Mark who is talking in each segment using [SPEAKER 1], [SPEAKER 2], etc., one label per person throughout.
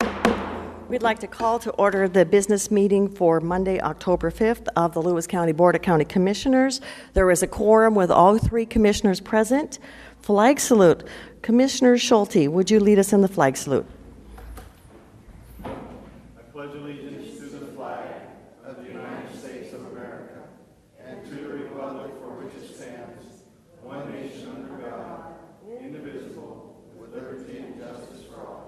[SPEAKER 1] We'd like to call to order the business meeting for Monday, October 5th of the Lewis County Board of County Commissioners. There is a quorum with all three commissioners present. Flag salute. Commissioner Schulte, would you lead us in the flag salute?
[SPEAKER 2] I pledge allegiance to the flag of the United States of America and to the republic for which it stands, one nation under God, indivisible, with liberty and justice for all.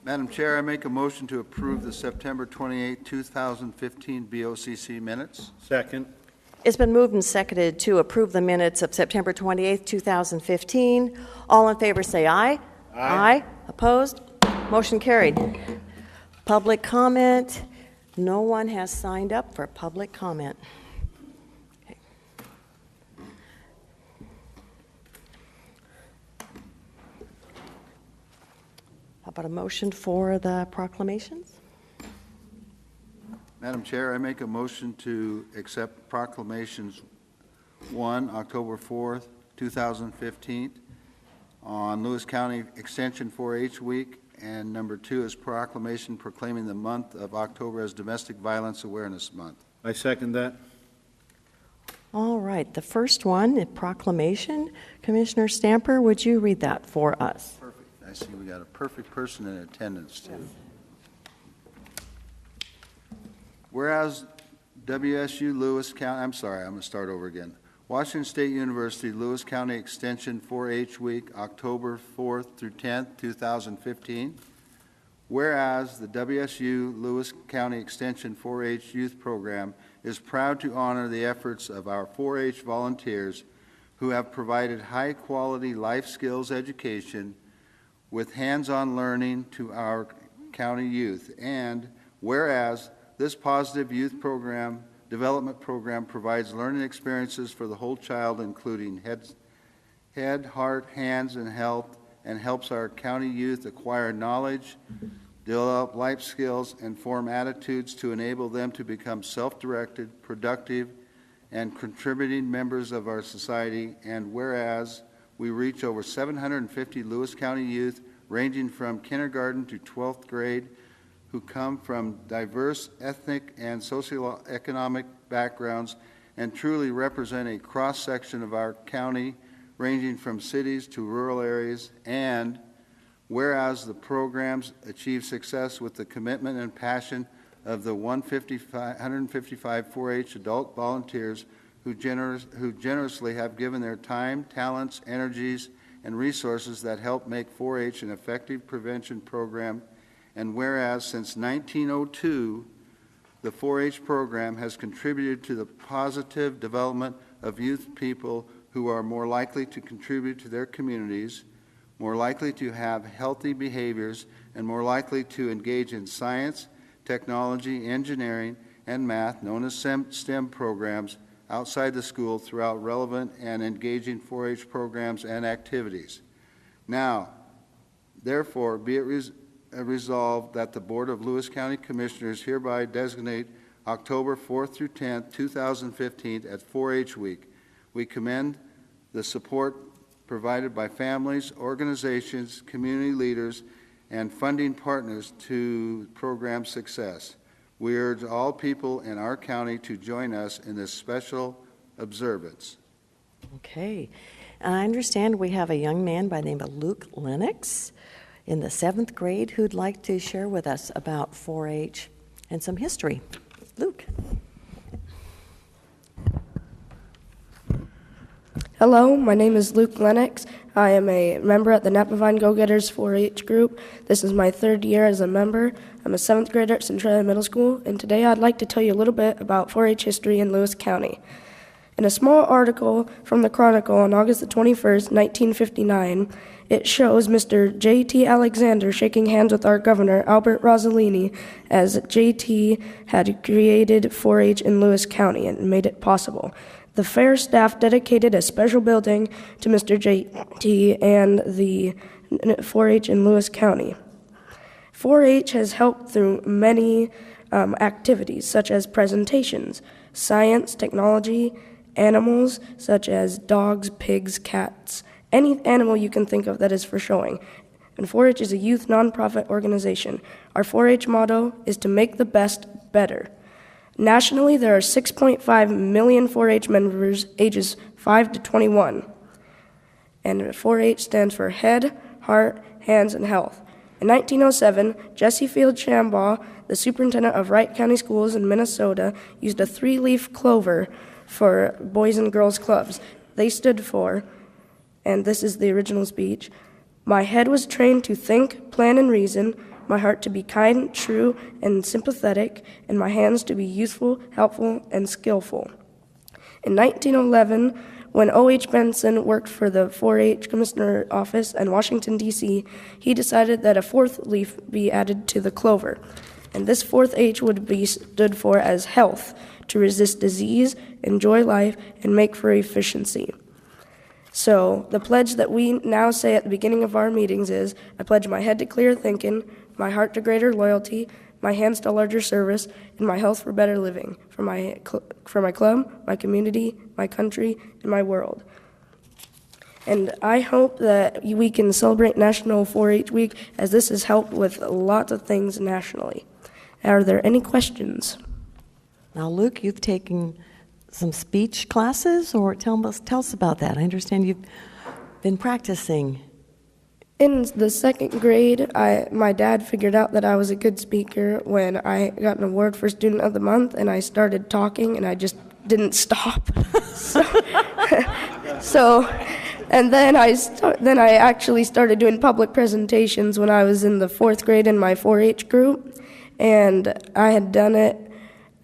[SPEAKER 3] Madam Chair, I make a motion to approve the September 28, 2015 BOCC minutes.
[SPEAKER 2] Second.
[SPEAKER 1] It's been moved and seconded to approve the minutes of September 28th, 2015. All in favor say aye. Aye. Opposed? Motion carried. Public comment. No one has signed up for public comment. Okay. How about a motion for the proclamations?
[SPEAKER 3] Madam Chair, I make a motion to accept proclamations 1, October 4th, 2015, on Lewis County Extension 4-H Week, and number 2 is proclamation proclaiming the month of October as Domestic Violence Awareness Month.
[SPEAKER 2] I second that.
[SPEAKER 1] All right, the first one, a proclamation. Commissioner Stamper, would you read that for us?
[SPEAKER 3] Perfect. I see we got a perfect person in attendance, too. Yes. Whereas WSU Lewis County, I'm sorry, I'm going to start over again. Washington State University Lewis County Extension 4-H Week, October 4th through 10th, 2015. Whereas the WSU Lewis County Extension 4-H Youth Program is proud to honor the efforts of our 4-H volunteers who have provided high-quality life skills education with hands-on learning to our county youth. And whereas this positive youth development program provides learning experiences for the whole child, including head, heart, hands, and health, and helps our county youth acquire knowledge, develop life skills, and form attitudes to enable them to become self-directed, productive, and contributing members of our society. And whereas we reach over 750 Lewis County youth ranging from kindergarten to 12th grade who come from diverse ethnic and socioeconomic backgrounds and truly represent a cross-section of our county ranging from cities to rural areas. And whereas the programs achieve success with the commitment and passion of the 155 4-H adult volunteers who generously have given their time, talents, energies, and resources that help make 4-H an effective prevention program. And whereas since 1902, the 4-H program has contributed to the positive development of youth people who are more likely to contribute to their communities, more likely to have healthy behaviors, and more likely to engage in science, technology, engineering, and math, known as STEM programs, outside the school throughout relevant and engaging 4-H programs and activities. Now, therefore, be it resolved that the Board of Lewis County Commissioners hereby designate October 4th through 10th, 2015 at 4-H Week. We commend the support provided by families, organizations, community leaders, and funding partners to program success. We urge all people in our county to join us in this special observance.
[SPEAKER 1] Okay. I understand we have a young man by the name of Luke Lennox in the 7th grade who'd like to share with us about 4-H and some history. Luke.
[SPEAKER 4] Hello, my name is Luke Lennox. I am a member at the Napavine Go-Getters 4-H group. This is my 3rd year as a member. I'm a 7th grader at Centralia Middle School, and today I'd like to tell you a little bit about 4-H history in Lewis County. In a small article from the Chronicle on August the 21st, 1959, it shows Mr. J.T. Alexander shaking hands with our governor, Albert Rossellini, as J.T. had created 4-H in Lewis County and made it possible. The fair staff dedicated a special building to Mr. J.T. and the 4-H in Lewis County. 4-H has helped through many activities, such as presentations, science, technology, animals such as dogs, pigs, cats, any animal you can think of that is for showing. And 4-H is a youth nonprofit organization. Our 4-H motto is to make the best better. Nationally, there are 6.5 million 4-H members ages 5 to 21. And 4-H stands for Head, Heart, Hands, and Health. In 1907, Jesse Field Shambaugh, the superintendent of Wright County Schools in Minnesota, used a 3-leaf clover for boys and girls clubs. They stood for, and this is the original speech, "My head was trained to think, plan, and reason, my heart to be kind, true, and sympathetic, and my hands to be useful, helpful, and skillful." In 1911, when O.H. Benson worked for the 4-H Commissioner Office in Washington, D.C., he decided that a 4th leaf be added to the clover. And this 4th H would be stood for as health, to resist disease, enjoy life, and make for efficiency. So the pledge that we now say at the beginning of our meetings is, I pledge my head to clear thinking, my heart to greater loyalty, my hands to larger service, and my health for better living, for my club, my community, my country, and my world. And I hope that we can celebrate National 4-H Week, as this has helped with lots of things nationally. Are there any questions?
[SPEAKER 1] Now, Luke, you've taken some speech classes, or tell us about that. I understand you've been practicing.
[SPEAKER 4] In the 2nd grade, my dad figured out that I was a good speaker when I got an award for Student of the Month, and I started talking, and I just didn't stop. And then I actually started doing public presentations when I was in the 4th grade in my 4-H group, and I had done it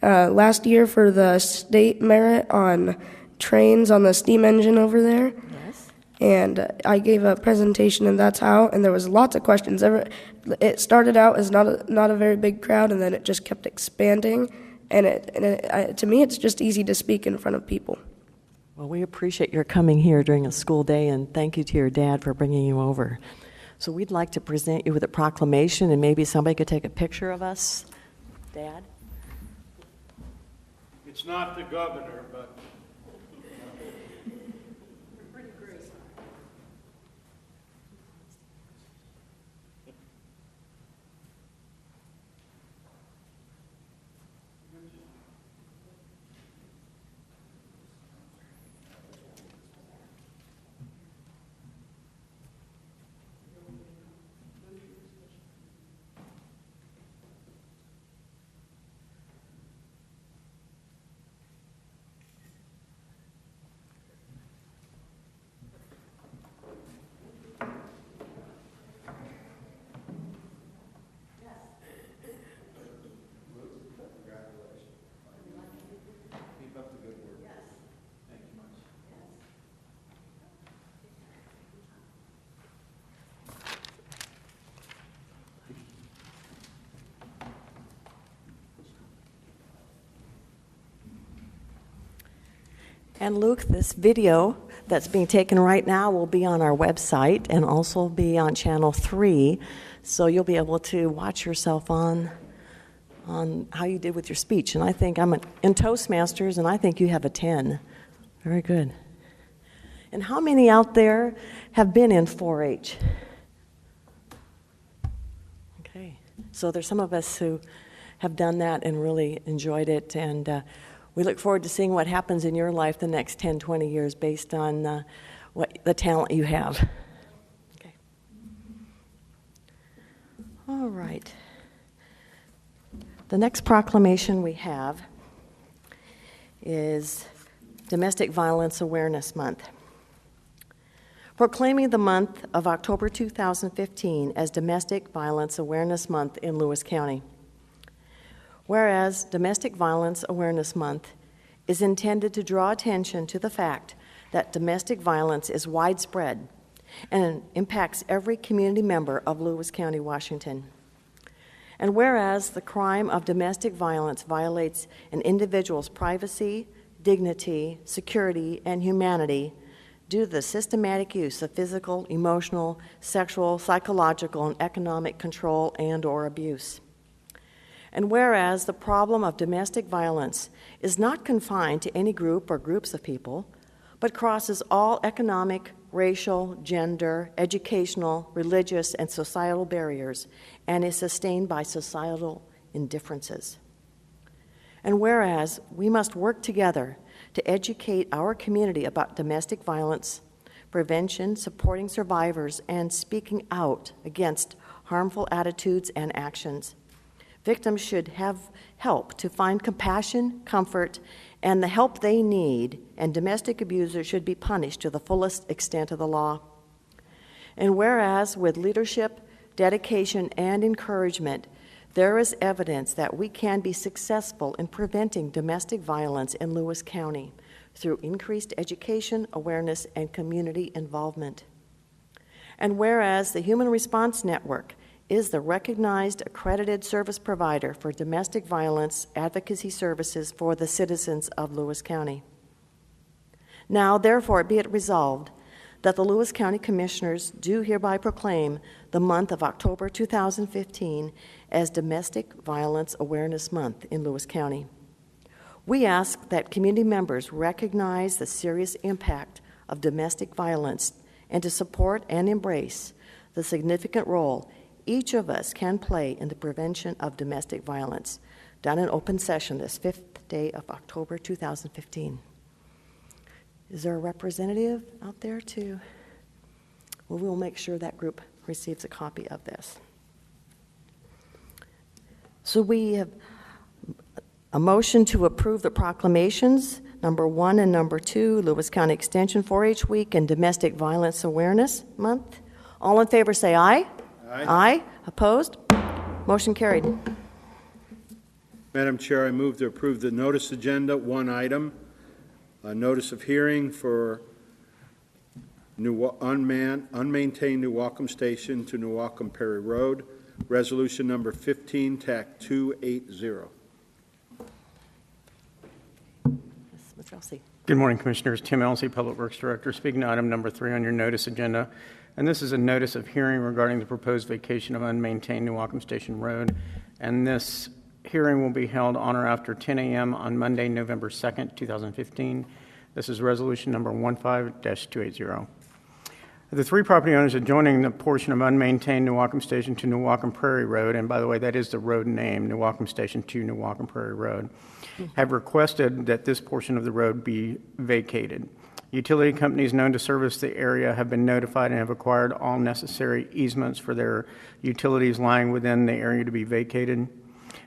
[SPEAKER 4] last year for the state merit on trains on the steam engine over there. And I gave a presentation, and that's how, and there was lots of questions. It started out as not a very big crowd, and then it just kept expanding, to me, it's just easy to speak in front of people.
[SPEAKER 1] Well, we appreciate your coming here during a school day, and thank you to your dad for bringing you over. So we'd like to present you with a proclamation, and maybe somebody could take a picture of us. Dad?
[SPEAKER 2] It's not the governor, but
[SPEAKER 1] And Luke, this video that's being taken right now will be on our website and also be on Channel 3, so you'll be able to watch yourself on how you did with your speech. And I think I'm in Toastmasters, and I think you have a 10. Very good. And how many out there have been in 4-H? Okay, so there's some of us who have done that and really enjoyed it, and we look forward to seeing what happens in your life the next 10, 20 years based on what the talent you have. Okay. All right. The next proclamation we have is Domestic Violence Awareness Month. Proclaiming the month of October 2015 as Domestic Violence Awareness Month in Lewis County. Whereas Domestic Violence Awareness Month is intended to draw attention to the fact that domestic violence is widespread and impacts every community member of Lewis County, Washington. And whereas the crime of domestic violence violates an individual's privacy, dignity, security, and humanity due to the systematic use of physical, emotional, sexual, psychological, and economic control and/or abuse. And whereas the problem of domestic violence is not confined to any group or groups of people, but crosses all economic, racial, gender, educational, religious, and societal barriers, and is sustained by societal indifferences. And whereas we must work together to educate our community about domestic violence, prevention, supporting survivors, and speaking out against harmful attitudes and actions. Victims should have help to find compassion, comfort, and the help they need, and domestic abusers should be punished to the fullest extent of the law. And whereas with leadership, dedication, and encouragement, there is evidence that we can be successful in preventing domestic violence in Lewis County through increased education, awareness, and community involvement. And whereas the Human Response Network is the recognized accredited service provider for domestic violence advocacy services for the citizens of Lewis County. Now, therefore, be it resolved that the Lewis County Commissioners do hereby proclaim the month of October 2015 as Domestic Violence Awareness Month in Lewis County. We ask that community members recognize the serious impact of domestic violence and to support and embrace the significant role each of us can play in the prevention of domestic violence, done in open session this 5th day of October 2015. Is there a representative out there to? Well, we'll make sure that group receives a copy of this. So we have a motion to approve the proclamations, number 1 and number 2, Lewis County Extension 4-H Week and Domestic Violence Awareness Month. All in favor say aye.
[SPEAKER 2] Aye.
[SPEAKER 1] Aye. Opposed? Motion carried.
[SPEAKER 2] Madam Chair, I move to approve the notice agenda, one item, a notice of hearing for unmaintained Newaukum Station to Newaukum Prairie Road, resolution number 15, TAC 280.
[SPEAKER 1] Mr. Elsey.
[SPEAKER 5] Good morning, Commissioners. Tim Elsey, Public Works Director, speaking to item number 3 on your notice agenda. And this is a notice of hearing regarding the proposed vacation of unmaintained Newaukum Station Road. And this hearing will be held on or after 10 a.m. on Monday, November 2nd, 2015. This is resolution number 15-280. The 3 property owners adjoining the portion of unmaintained Newaukum Station to Newaukum Prairie Road, and by the way, that is the road name, Newaukum Station to Newaukum Prairie Road, have requested that this portion of the road be vacated. Utility companies known to service the area have been notified and have acquired all necessary easements for their utilities lying within the area to be vacated.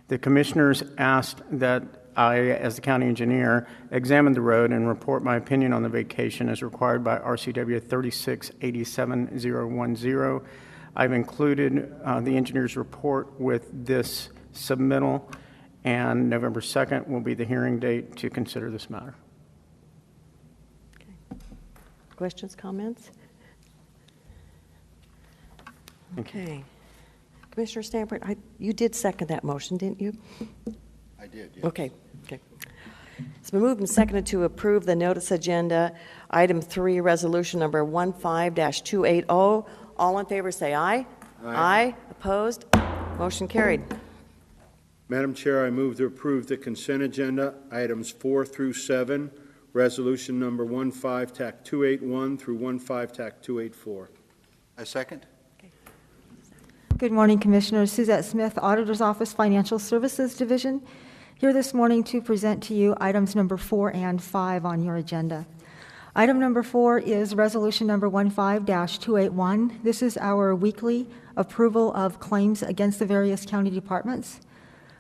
[SPEAKER 5] The commissioners asked that I, as the county engineer, examine the road and report my opinion on the vacation as required by RCW 3687010. I've included the engineer's report with this submittal, and November 2nd will be the hearing date to consider this matter.
[SPEAKER 1] Questions, comments? Okay. Commissioner Stanford, you did second that motion, didn't you?
[SPEAKER 3] I did, yes.
[SPEAKER 1] Okay. It's been moved and seconded to approve the notice agenda, item 3, resolution number 15-280. All in favor say aye. Aye. Opposed? Motion carried.
[SPEAKER 2] Madam Chair, I move to approve the consent agenda, items 4 through 7, resolution number 15, TAC 281 through 15, TAC 284.
[SPEAKER 3] I second.
[SPEAKER 6] Good morning, Commissioners. Suzette Smith, Auditor's Office, Financial Services Division, here this morning to present to you items number 4 and 5 on your agenda. Item number 4 is resolution number 15-281. This is our weekly approval of claims against the various county departments.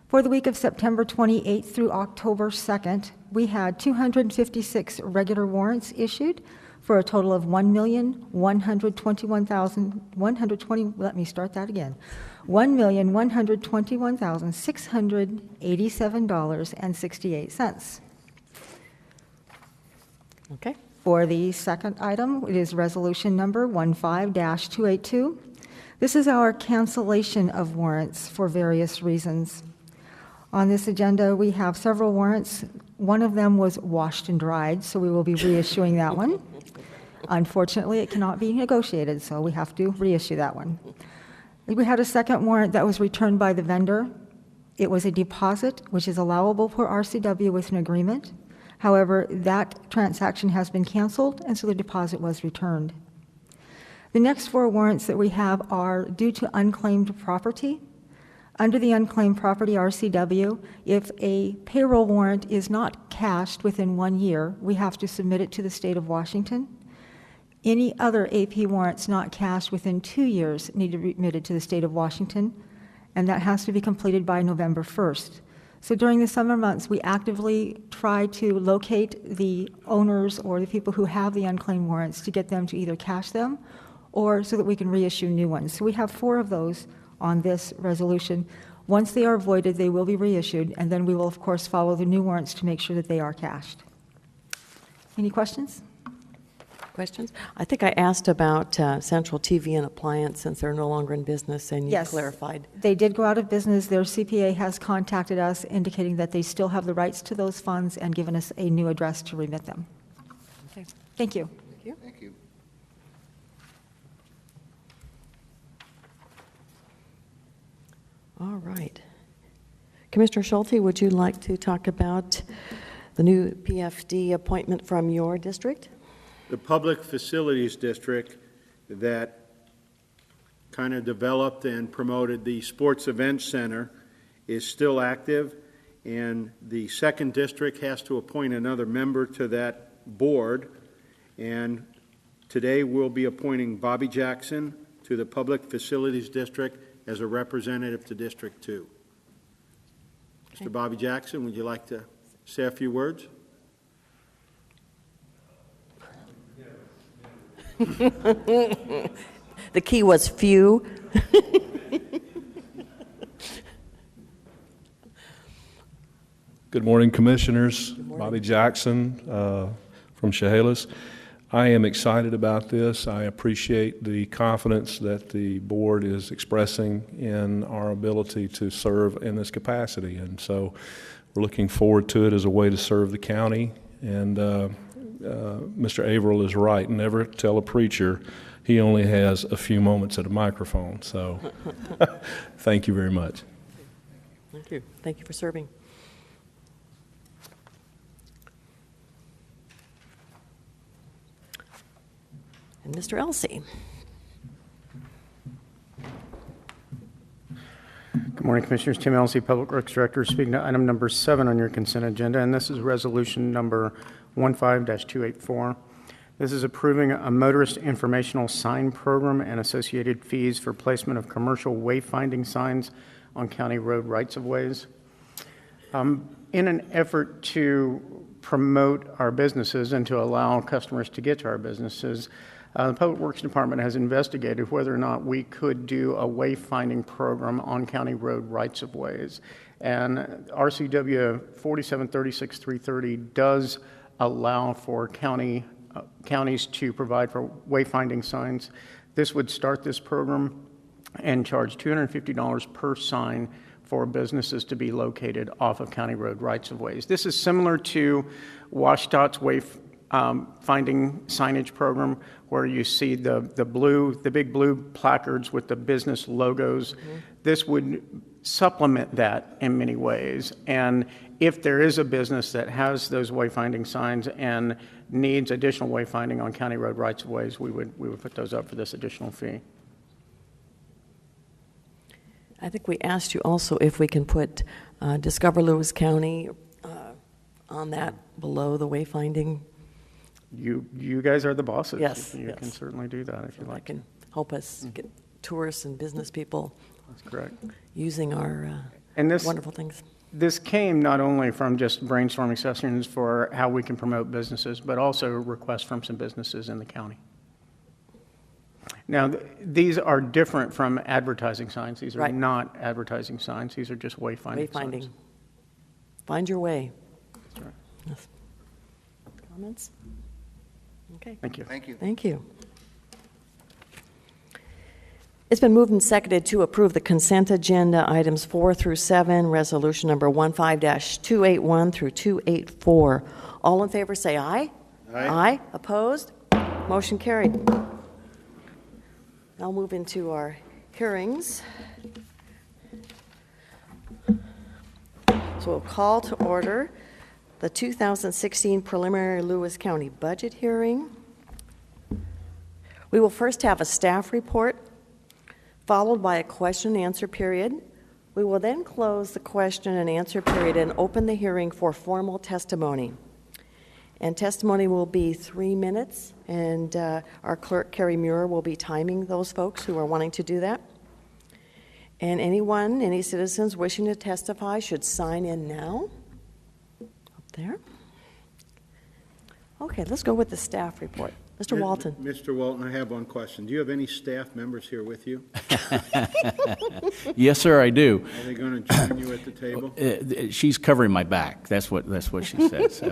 [SPEAKER 6] For the week of September 28th through October 2nd, we had 256 regular warrants issued for a total of $1,121,687.68.
[SPEAKER 1] Okay.
[SPEAKER 6] For the second item, it is resolution number 15-282. This is our cancellation of warrants for various reasons. On this agenda, we have several warrants. One of them was washed and dried, so we will be reissuing that one. Unfortunately, it cannot be negotiated, so we have to reissue that one. We had a second warrant that was returned by the vendor. It was a deposit, which is allowable per RCW with an agreement. However, that transaction has been canceled, and so the deposit was returned. The next 4 warrants that we have are due to unclaimed property. Under the unclaimed property RCW, if a payroll warrant is not cashed within 1 year, we have to submit it to the state of Washington. Any other AP warrants not cashed within 2 years need to be remitted to the state of Washington, and that has to be completed by November 1st. So during the summer months, we actively try to locate the owners or the people who have the unclaimed warrants to get them to either cash them or so that we can reissue new ones. So we have 4 of those on this resolution. Once they are voided, they will be reissued, and then we will, of course, follow the new warrants to make sure that they are cashed. Any questions?
[SPEAKER 1] Questions? I think I asked about Central TV and Appliance since they're no longer in business, and you
[SPEAKER 6] Yes.
[SPEAKER 1] clarified.
[SPEAKER 6] They did go out of business. Their CPA has contacted us indicating that they still have the rights to those funds and given us a new address to remit them.
[SPEAKER 1] Okay.
[SPEAKER 6] Thank you.
[SPEAKER 3] Thank you.
[SPEAKER 1] All right. Commissioner Schulte, would you like to talk about the new PFD appointment from your district?
[SPEAKER 2] The Public Facilities District that kind of developed and promoted the Sports Event Center is still active, and the 2nd District has to appoint another member to that board, and today we'll be appointing Bobby Jackson to the Public Facilities District as a representative to District 2.
[SPEAKER 1] Okay.
[SPEAKER 2] Mr. Bobby Jackson, would you like to say a few words?
[SPEAKER 1] The key was few.
[SPEAKER 7] Good morning, Commissioners. Bobby Jackson from Chehalis. I am excited about this. I appreciate the confidence that the board is expressing in our ability to serve in this capacity. And so we're looking forward to it as a way to serve the county. And Mr. Averill is right. Never tell a preacher he only has a few moments at a microphone. So thank you very much.
[SPEAKER 1] Thank you. Thank you for serving. And Mr. Elsey.
[SPEAKER 5] Good morning, Commissioners. Tim Elsey, Public Works Director, speaking to item number 7 on your consent agenda, and this is resolution number 15-284. This is approving a motorist informational sign program and associated fees for placement of commercial wayfinding signs on county road rights-of-ways. In an effort to promote our businesses and to allow customers to get to our businesses, the Public Works Department has investigated whether or not we could do a wayfinding program on county road rights-of-ways. And RCW 4736-330 does allow for counties to provide for wayfinding signs. This would start this program and charge $250 per sign for businesses to be located off of county road rights-of-ways. This is similar to WashDOT's wayfinding signage program, where you see the big blue placards with the business logos. Mm-hmm. This would supplement that in many ways. And if there is a business that has those wayfinding signs and needs additional wayfinding on county road rights-of-ways, we would put those up for this additional fee.
[SPEAKER 1] I think we asked you also if we can put Discover Lewis County on that below the wayfinding.
[SPEAKER 5] You guys are the bosses.
[SPEAKER 1] Yes.
[SPEAKER 5] You can certainly do that if you
[SPEAKER 1] That
[SPEAKER 5] like.
[SPEAKER 1] can help us get tourists and business people
[SPEAKER 5] That's correct.
[SPEAKER 1] using our
[SPEAKER 5] And this
[SPEAKER 1] wonderful things.
[SPEAKER 5] This came not only from just brainstorming sessions for how we can promote businesses, but also requests from some businesses in the county. Now, these are different from advertising signs. These are
[SPEAKER 1] Right.
[SPEAKER 5] not advertising signs. These are just wayfinding
[SPEAKER 1] Wayfinding.
[SPEAKER 5] signs.
[SPEAKER 1] Find your way.
[SPEAKER 5] That's right.
[SPEAKER 1] Yes. Comments? Okay.
[SPEAKER 5] Thank you.
[SPEAKER 3] Thank you.
[SPEAKER 1] Thank you. It's been moved and seconded to approve the consent agenda, items 4 through 7, resolution number 15-281 through 284. All in favor say aye.
[SPEAKER 2] Aye.
[SPEAKER 1] Aye. Opposed? Motion carried. I'll move into our hearings. We'll call to order the 2016 preliminary Lewis County budget hearing. We will first have a staff report, followed by a question and answer period. We will then close the question and answer period and open the hearing for formal testimony. And testimony will be 3 minutes, and our clerk, Carrie Muir, will be timing those folks who are wanting to do that. And any citizens wishing to testify should sign in now. Up there. Okay, let's go with the staff report. Mr. Walton.
[SPEAKER 2] Mr. Walton, I have one question. Do you have any staff members here with you?
[SPEAKER 8] Yes, sir, I do.
[SPEAKER 2] Are they going to join you at the table?
[SPEAKER 8] She's covering my back. That's what she says.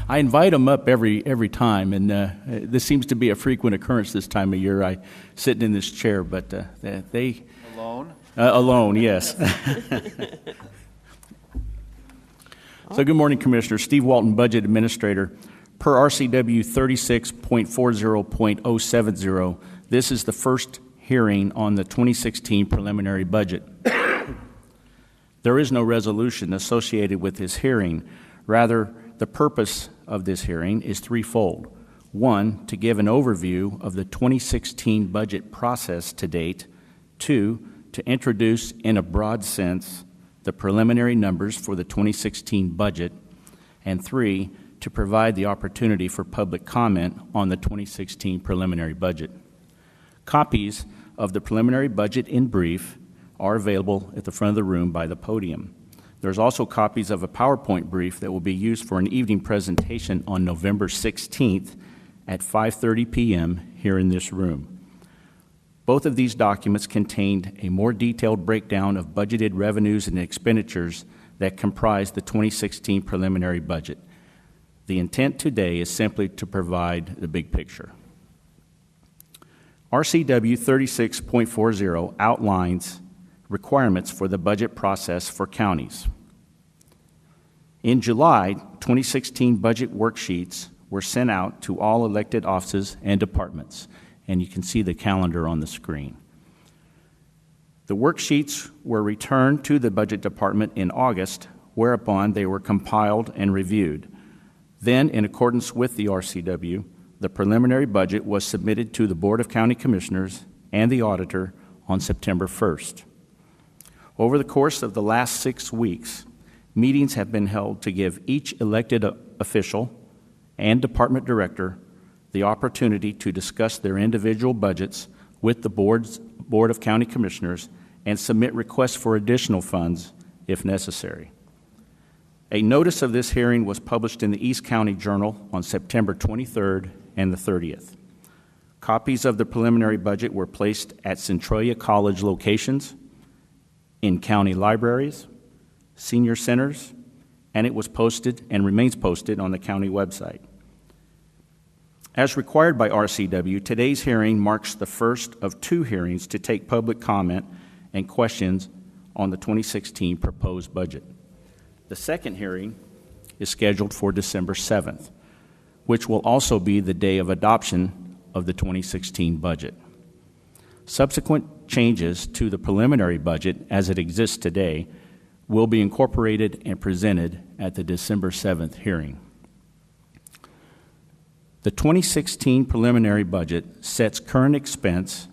[SPEAKER 8] I invite them up every time, and this seems to be a frequent occurrence this time of year. I sitting in this chair, but they
[SPEAKER 3] Alone?
[SPEAKER 8] Alone, yes. So, good morning, Commissioner. Steve Walton, Budget Administrator. Per RCW 36.40.070, this is the first hearing on the 2016 preliminary budget. There is no resolution associated with this hearing. Rather, the purpose of this hearing is threefold. One, to give an overview of the 2016 budget process to date. Two, to introduce in a broad sense the preliminary numbers for the 2016 budget. And three, to provide the opportunity for public comment on the 2016 preliminary budget. Copies of the preliminary budget in brief are available at the front of the room by the podium. There's also copies of a PowerPoint brief that will be used for an evening presentation on November 16th at 5:30 p.m. here in this room. Both of these documents contained a more detailed breakdown of budgeted revenues and expenditures that comprise the 2016 preliminary budget. The intent today is simply to provide the big picture. RCW 36.40 outlines requirements for the budget process for counties. In July, 2016 budget worksheets were sent out to all elected offices and departments, and you can see the calendar on the screen. The worksheets were returned to the Budget Department in August, whereupon they were compiled and reviewed. Then, in accordance with the RCW, the preliminary budget was submitted to the Board of County Commissioners and the Auditor on September 1st. Over the course of the last 6 weeks, meetings have been held to give each elected official and department director the opportunity to discuss their individual budgets with the Board of County Commissioners and submit requests for additional funds if necessary. A notice of this hearing was published in the East County Journal on September 23rd and the 30th. Copies of the preliminary budget were placed at Centralia College locations, in county libraries, senior centers, and it was posted and remains posted on the county website. As required by RCW, today's hearing marks the first of 2 hearings to take public comment and questions on the 2016 proposed budget. The second hearing is scheduled for December 7th, which will also be the day of adoption of the 2016 budget. Subsequent changes to the preliminary budget as it exists today will be incorporated and presented at the December 7th hearing. The 2016 preliminary budget sets current expense,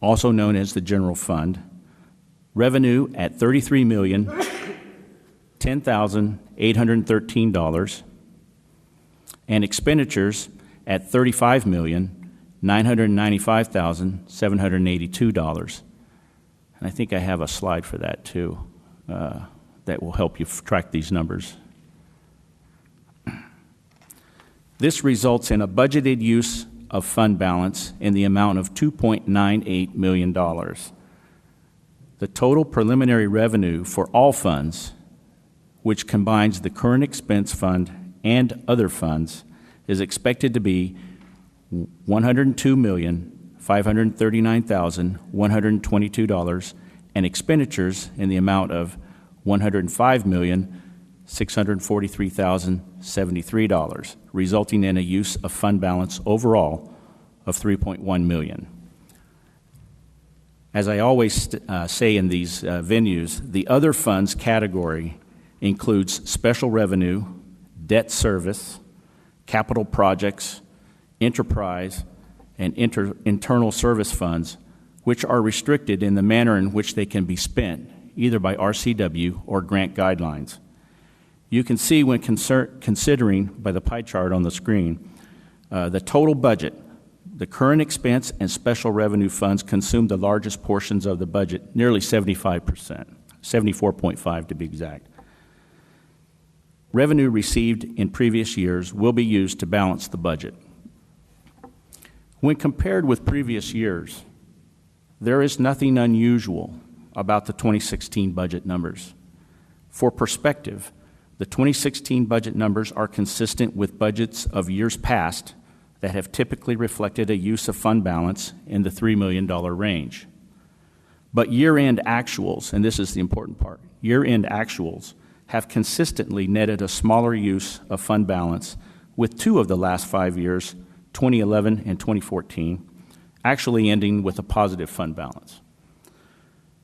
[SPEAKER 8] also known as the general fund, revenue at $33,010,813, and expenditures at $35,995,782. And I think I have a slide for that too, that will help you track these numbers. This results in a budgeted use of fund balance in the amount of $2.98 million. The total preliminary revenue for all funds, which combines the current expense fund and other funds, is expected to be $102,539,122, and expenditures in the amount of $105,643,073, resulting in a use of fund balance overall of $3.1 million. As I always say in these venues, the other funds category includes special revenue, debt service, capital projects, enterprise, and internal service funds, which are restricted in the manner in which they can be spent, either by RCW or grant guidelines. You can see when considering by the pie chart on the screen, the total budget, the current expense and special revenue funds consume the largest portions of the budget, nearly 75%, 74.5% to be exact. Revenue received in previous years will be used to balance the budget. When compared with previous years, there is nothing unusual about the 2016 budget numbers. For perspective, the 2016 budget numbers are consistent with budgets of years past that have typically reflected a use of fund balance in the $3 million range. But year-end actuals, and this is the important part, year-end actuals have consistently netted a smaller use of fund balance, with 2 of the last 5 years, 2011 and 2014, actually ending with a positive fund balance.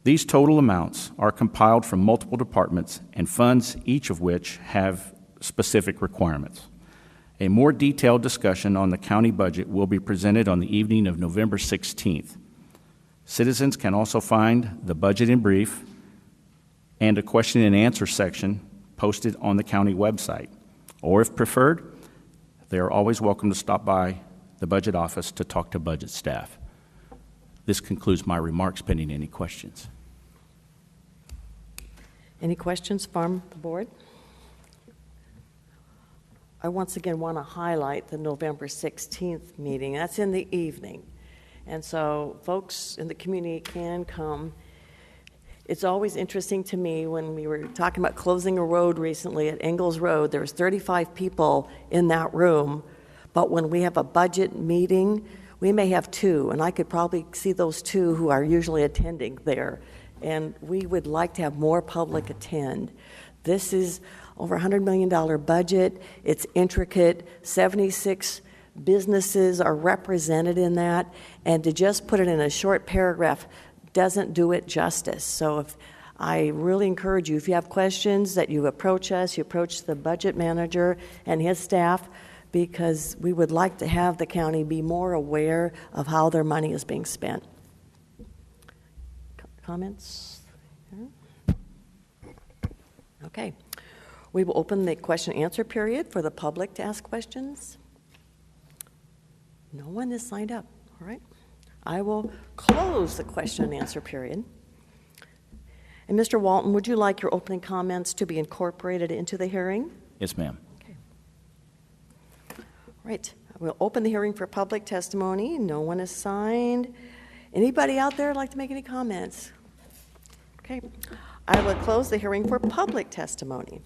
[SPEAKER 8] These total amounts are compiled from multiple departments and funds, each of which have specific requirements. A more detailed discussion on the county budget will be presented on the evening of November 16th. Citizens can also find the budget in brief and a question and answer section posted on the county website. Or if preferred, they are always welcome to stop by the budget office to talk to budget staff. This concludes my remarks, pending any questions.
[SPEAKER 1] Any questions from the board? I once again want to highlight the November 16th meeting. That's in the evening. And so folks in the community can come. It's always interesting to me when we were talking about closing a road recently at Engels Road, there was 35 people in that room, but when we have a budget meeting, we may have 2, and I could probably see those 2 who are usually attending there, and we would like to have more public attend. This is over $100 million budget. It's intricate. 76 businesses are represented in that, and to just put it in a short paragraph doesn't do it justice. So I really encourage you, if you have questions, that you approach us, you approach the budget manager and his staff, because we would like to have the county be more aware of how their money is being spent. Comments? Okay. We will open the question and answer period for the public to ask questions. No one is signed up. All right. I will close the question and answer period. And Mr. Walton, would you like your opening comments to be incorporated into the hearing?
[SPEAKER 8] Yes, ma'am.
[SPEAKER 1] Okay. All right. We'll open the hearing for public testimony. No one is signed. Anybody out there like to make any comments? Okay. I will close the hearing for public testimony.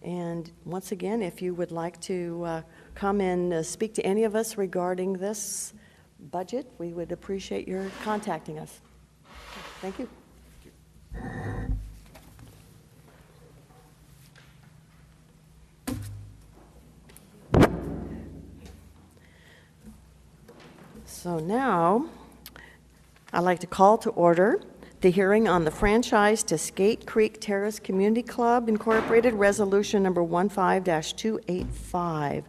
[SPEAKER 1] And once again, if you would like to come and speak to any of us regarding this budget, we would appreciate your contacting us. Thank you. So now, I'd like to call to order the hearing on the franchise to Skate Creek Terrace Community Club Incorporated, Resolution number 15-285.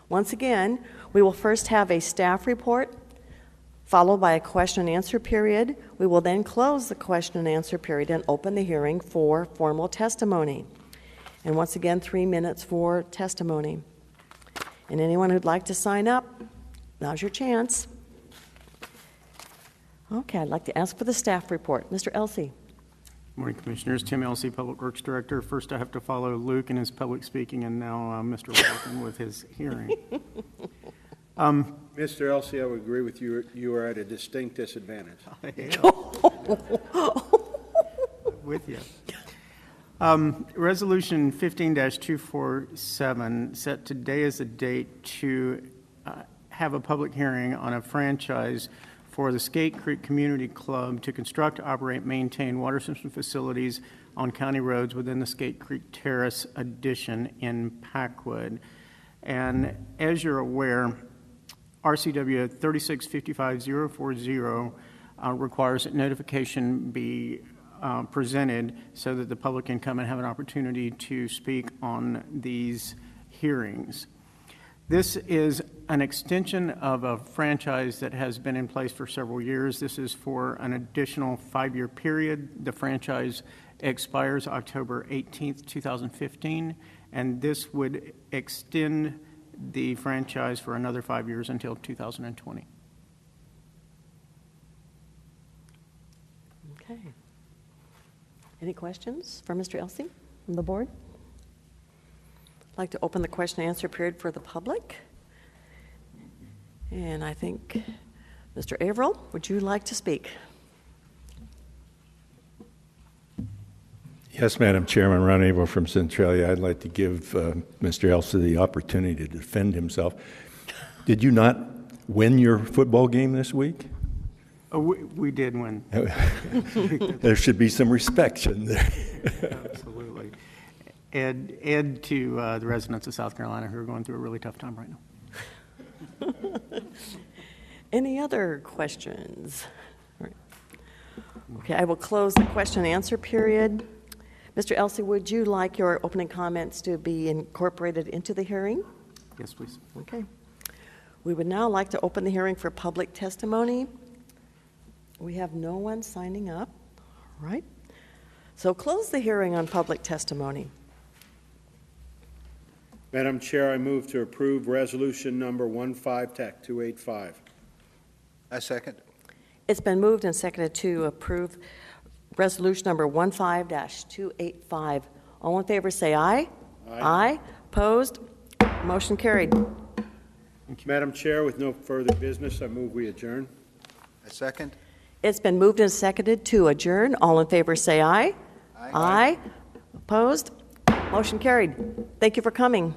[SPEAKER 1] Once again, we will first have a staff report, followed by a question and answer period. We will then close the question and answer period and open the hearing for formal testimony. And once again, 3 minutes for testimony. And anyone who'd like to sign up, now's your chance. Okay, I'd like to ask for the staff report. Mr. Elsey.
[SPEAKER 5] Morning, Commissioners. Tim Elsey, Public Works Director. First, I have to follow Luke in his public speaking, and now Mr. Walton with his hearing.
[SPEAKER 2] Mr. Elsey, I would agree with you. You are at a distinct disadvantage.
[SPEAKER 5] With you. Resolution 15-247 set today as the date to have a public hearing on a franchise for the Skate Creek Community Club to construct, operate, maintain water system facilities on county roads within the Skate Creek Terrace addition in Packwood. And as you're aware, RCW 3655040 requires that notification be presented so that the public can come and have an opportunity to speak on these hearings. This is an extension of a franchise that has been in place for several years. This is for an additional 5-year period. The franchise expires October 18th, 2015, and this would extend the franchise for another 5 years until 2020.
[SPEAKER 1] Okay. Any questions for Mr. Elsey from the board? I'd like to open the question and answer period for the public. And I think, Mr. Averill, would you like to speak?
[SPEAKER 9] Yes, Madam Chairman, Ron Averill from Centralia. I'd like to give Mr. Elsey the opportunity to defend himself. Did you not win your football game this week?
[SPEAKER 5] Oh, we did win.
[SPEAKER 9] There should be some respect, shouldn't there?
[SPEAKER 5] Absolutely. Ed to the residents of South Carolina who are going through a really tough time right now.
[SPEAKER 1] Any other questions? All right. Okay, I will close the question and answer period. Mr. Elsey, would you like your opening comments to be incorporated into the hearing?
[SPEAKER 5] Yes, please.
[SPEAKER 1] Okay. We would now like to open the hearing for public testimony. We have no one signing up. All right. So close the hearing on public testimony.
[SPEAKER 2] Madam Chair, I move to approve resolution number 15-285.
[SPEAKER 3] I second.
[SPEAKER 1] It's been moved and seconded to approve resolution number 15-285. All in favor say aye. Aye. Opposed? Motion carried.
[SPEAKER 2] Madam Chair, with no further business, I move we adjourn.
[SPEAKER 3] I second.
[SPEAKER 1] It's been moved and seconded to adjourn. All in favor say aye.
[SPEAKER 3] Aye.
[SPEAKER 1] Aye. Opposed? Motion carried. Thank you for coming.